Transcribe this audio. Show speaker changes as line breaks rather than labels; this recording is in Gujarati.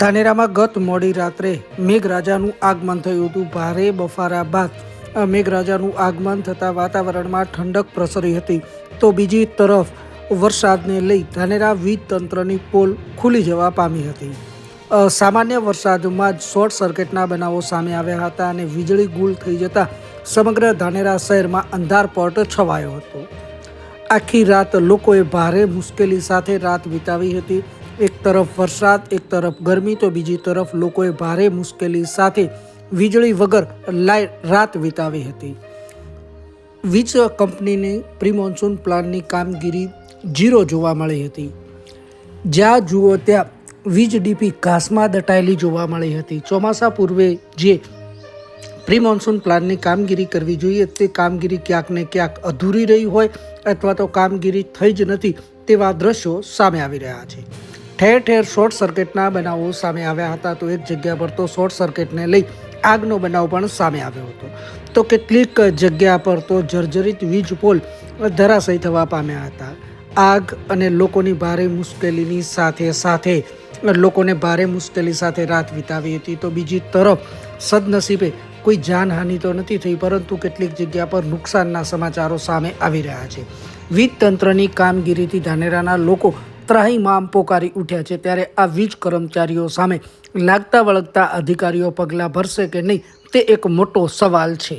ધાનેરામાં ગત મોડી રાત્રે મેઘરાજાનું આગમન થયું હતું. ભારે બફારા બાદ મેઘરાજાનું આગમન થતાં વાતાવરણમાં ઠંડક પ્રસરી હતી. તો બીજી તરફ વરસાદને લઈ ધાનેરા વીજ તંત્રની પોલ ખુલી જવા પામી હતી. સામાન્ય વરસાદમાં જ શોર્ટ સર્કિટના બનાવો સામે આવ્યા હતા અને વીજળી ગુલ થઈ જતા સમગ્ર ધાનેરા શહેરમાં અંધારપટ છવાયો હતો. આખી રાત લોકોએ ભારે મુશ્કેલી સાથે રાત વિતાવી હતી. એક તરફ વરસાદ, એક તરફ ગરમી, તો બીજી તરફ લોકોએ ભારે મુશ્કેલી સાથે વીજળી વગર રાત વિતાવી હતી. વીજ કંપનીની પ્રી મોન્સૂન પ્લાનની કામગીરી ઝીરો જોવા મળી હતી. જ્યાં જુઓ ત્યાં વીજ ડીપી ઘાસમાં દટાયેલી જોવા મળી હતી. ચોમાસા પૂર્વે જે પ્રી મોન્સૂન પ્લાનની કામગીરી કરવી જોઈએ તે કામગીરી ક્યાંક ને ક્યાંક અધૂરી રહી હોય અથવા તો કામગીરી થઈ જ નથી તેવા દ્રશ્યો સામે આવી રહ્યા છે. ઠેર ઠેર શોર્ટ સર્કિટના બનાવો સામે આવ્યા હતા. તો એક જગ્યા પર તો શોર્ટ સર્કિટને લઈ આગનો બનાવ પણ સામે આવ્યો હતો. તો કેટલીક જગ્યા પર તો જર્જરિત વીજ પોલ ધરાશયી થવા પામ્યા હતા. આગ અને લોકોની ભારે મુશ્કેલીની સાથે રાત વિતાવી હતી. તો બીજી તરફ સદનસીબે કોઈ જાનહાનિ તો નથી થઈ, પરંતુ કેટલીક જગ્યા પર નુકસાનના સમાચારો સામે આવી રહ્યા છે. વીજ તંત્રની કામગીરીથી ધાનેરાના લોકો ત્રાહિમામ પોકારી ઉઠ્યા છે. ત્યારે આ વીજ કર્મચારીઓ સામે લાગતા વળગતા અધિકારીઓ પગલાં ભરશે કે નહીં તે એક મોટો સવાલ છે.